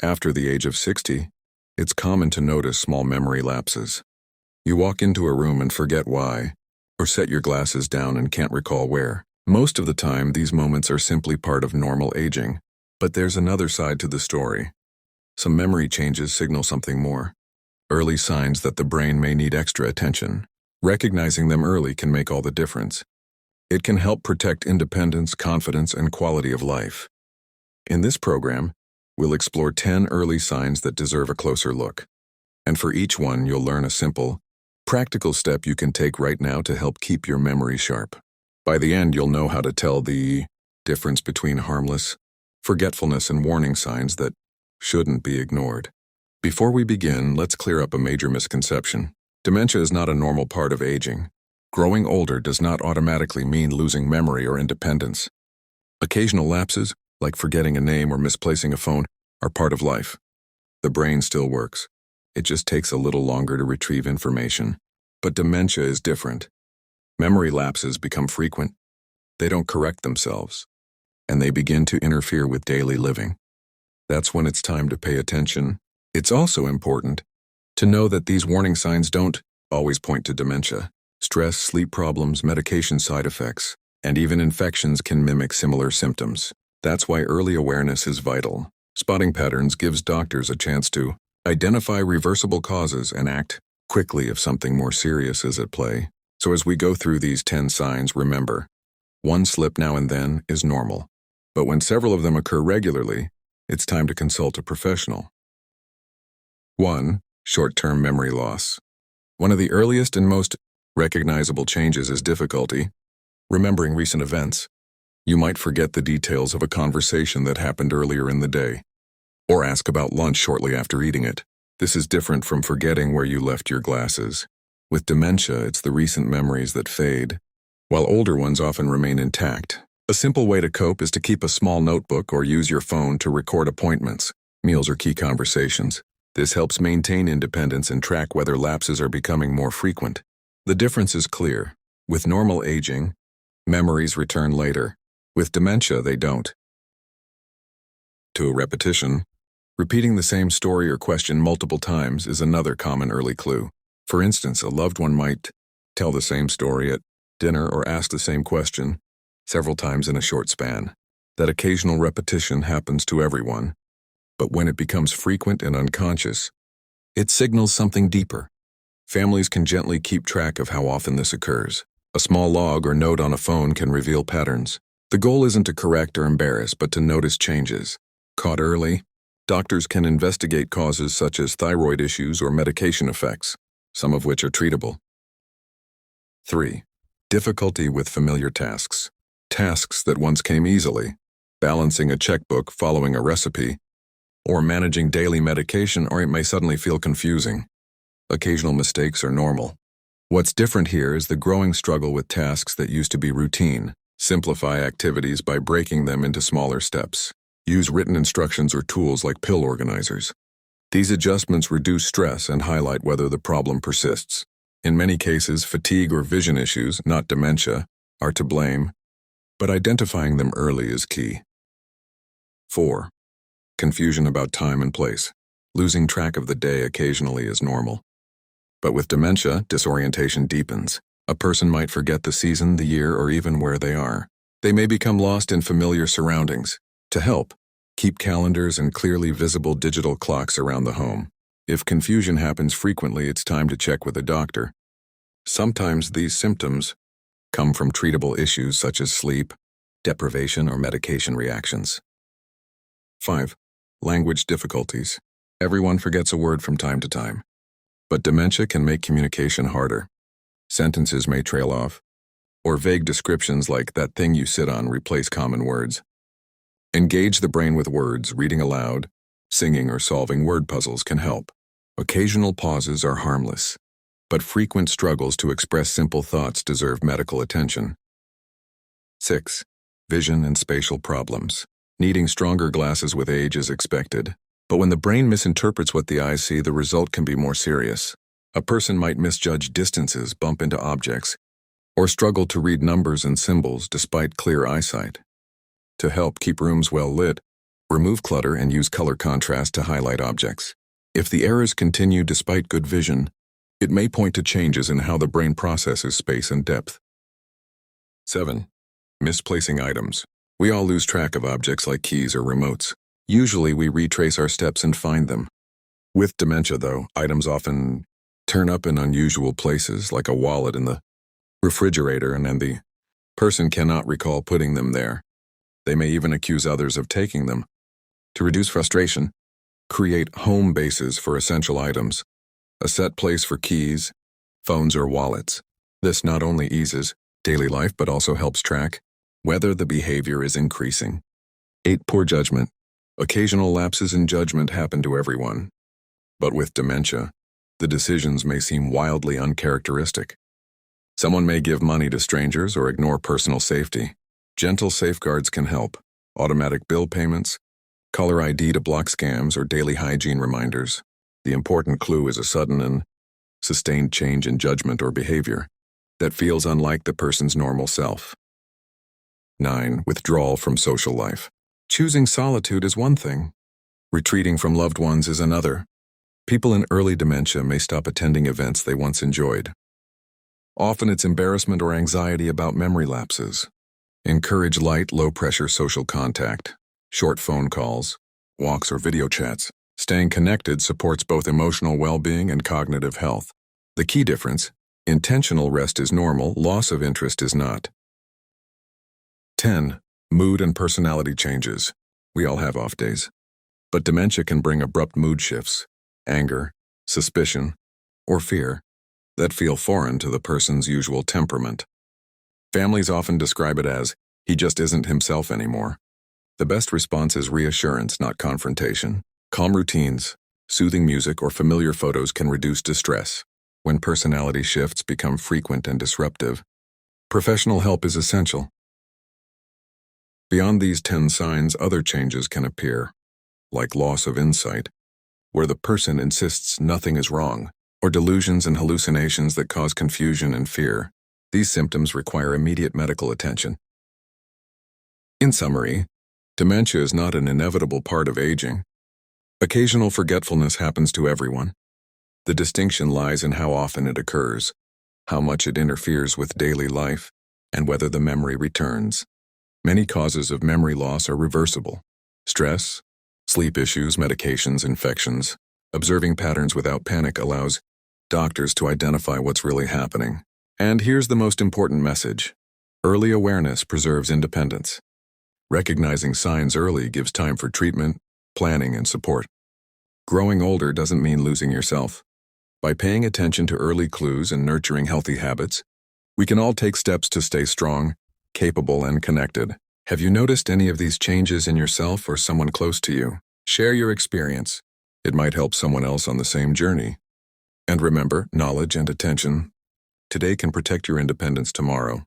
After the age of 60, it's common to notice small memory lapses. You walk into a room and forget why, or set your glasses down and can't recall where. Most of the time, these moments are simply part of normal aging. But there's another side to the story. Some memory changes signal something more. Early signs that the brain may need extra attention. Recognizing them early can make all the difference. It can help protect independence, confidence, and quality of life. In this program, we'll explore 10 early signs that deserve a closer look. And for each one, you'll learn a simple, practical step you can take right now to help keep your memory sharp. By the end, you'll know how to tell the difference between harmless forgetfulness and warning signs that shouldn't be ignored. Before we begin, let's clear up a major misconception. Dementia is not a normal part of aging. Growing older does not automatically mean losing memory or independence. Occasional lapses, like forgetting a name or misplacing a phone, are part of life. The brain still works. It just takes a little longer to retrieve information. But dementia is different. Memory lapses become frequent. They don't correct themselves, and they begin to interfere with daily living. That's when it's time to pay attention. It's also important to know that these warning signs don't always point to dementia. Stress, sleep problems, medication side effects, and even infections can mimic similar symptoms. That's why early awareness is vital. Spotting patterns gives doctors a chance to identify reversible causes and act quickly if something more serious is at play. So as we go through these 10 signs, remember, one slip now and then is normal. But when several of them occur regularly, it's time to consult a professional. 1. Short-term memory loss. One of the earliest and most recognizable changes is difficulty remembering recent events. You might forget the details of a conversation that happened earlier in the day, or ask about lunch shortly after eating it. This is different from forgetting where you left your glasses. With dementia, it's the recent memories that fade, while older ones often remain intact. A simple way to cope is to keep a small notebook or use your phone to record appointments, meals, or key conversations. This helps maintain independence and track whether lapses are becoming more frequent. The difference is clear. With normal aging, memories return later. With dementia, they don't. To a repetition, repeating the same story or question multiple times is another common early clue. For instance, a loved one might tell the same story at dinner or ask the same question several times in a short span. That occasional repetition happens to everyone, but when it becomes frequent and unconscious, it signals something deeper. Families can gently keep track of how often this occurs. A small log or note on a phone can reveal patterns. The goal isn't to correct or embarrass, but to notice changes. Caught early, doctors can investigate causes such as thyroid issues or medication effects, some of which are treatable. 3. Difficulty with familiar tasks. Tasks that once came easily, balancing a checkbook, following a recipe, or managing daily medication, or it may suddenly feel confusing. Occasional mistakes are normal. What's different here is the growing struggle with tasks that used to be routine. Simplify activities by breaking them into smaller steps. Use written instructions or tools like pill organizers. These adjustments reduce stress and highlight whether the problem persists. In many cases, fatigue or vision issues, not dementia, are to blame, but identifying them early is key. 4. Confusion about time and place. Losing track of the day occasionally is normal. But with dementia, disorientation deepens. A person might forget the season, the year, or even where they are. They may become lost in familiar surroundings. To help, keep calendars and clearly visible digital clocks around the home. If confusion happens frequently, it's time to check with a doctor. Sometimes these symptoms come from treatable issues such as sleep, deprivation, or medication reactions. 5. Language difficulties. Everyone forgets a word from time to time, but dementia can make communication harder. Sentences may trail off, or vague descriptions like "that thing you sit on" replace common words. Engage the brain with words. Reading aloud, singing, or solving word puzzles can help. Occasional pauses are harmless, but frequent struggles to express simple thoughts deserve medical attention. 6. Vision and spatial problems. Needing stronger glasses with age is expected, but when the brain misinterprets what the eyes see, the result can be more serious. A person might misjudge distances, bump into objects, or struggle to read numbers and symbols despite clear eyesight. To help keep rooms well lit, Remove clutter and use color contrast to highlight objects. If the errors continue despite good vision, it may point to changes in how the brain processes space and depth. 7. Misplacing items. We all lose track of objects like keys or remotes. Usually we retrace our steps and find them. With dementia, though, items often turn up in unusual places, like a wallet in the refrigerator, and then the person cannot recall putting them there. They may even accuse others of taking them. To reduce frustration, create home bases for essential items, a set place for keys, phones, or wallets. This not only eases daily life but also helps track whether the behavior is increasing. 8. Poor judgment. Occasional lapses in judgment happen to everyone. But with dementia, the decisions may seem wildly uncharacteristic. Someone may give money to strangers or ignore personal safety. Gentle safeguards can help. Automatic bill payments, caller ID to block scams, or daily hygiene reminders. The important clue is a sudden and sustained change in judgment or behavior that feels unlike the person's normal self. 9. Withdrawal from social life. Choosing solitude is one thing. Retreating from loved ones is another. People in early dementia may stop attending events they once enjoyed. Often it's embarrassment or anxiety about memory lapses. Encourage light, low-pressure social contact, short phone calls, walks, or video chats. Staying connected supports both emotional well-being and cognitive health. The key difference: intentional rest is normal, loss of interest is not. 10. Mood and personality changes. We all have off days. But dementia can bring abrupt mood shifts, anger, suspicion, or fear that feel foreign to the person's usual temperament. Families often describe it as, "he just isn't himself anymore." The best response is reassurance, not confrontation. Calm routines, soothing music, or familiar photos can reduce distress. When personality shifts become frequent and disruptive, professional help is essential. Beyond these 10 signs, other changes can appear, like loss of insight, where the person insists nothing is wrong, or delusions and hallucinations that cause confusion and fear. These symptoms require immediate medical attention. In summary, dementia is not an inevitable part of aging. Occasional forgetfulness happens to everyone. The distinction lies in how often it occurs, how much it interferes with daily life, and whether the memory returns. Many causes of memory loss are reversible: stress, sleep issues, medications, infections. Observing patterns without panic allows doctors to identify what's really happening. And here's the most important message: early awareness preserves independence. Recognizing signs early gives time for treatment, planning, and support. Growing older doesn't mean losing yourself. By paying attention to early clues and nurturing healthy habits, we can all take steps to stay strong, capable, and connected. Have you noticed any of these changes in yourself or someone close to you? Share your experience. It might help someone else on the same journey. And remember, knowledge and attention today can protect your independence tomorrow.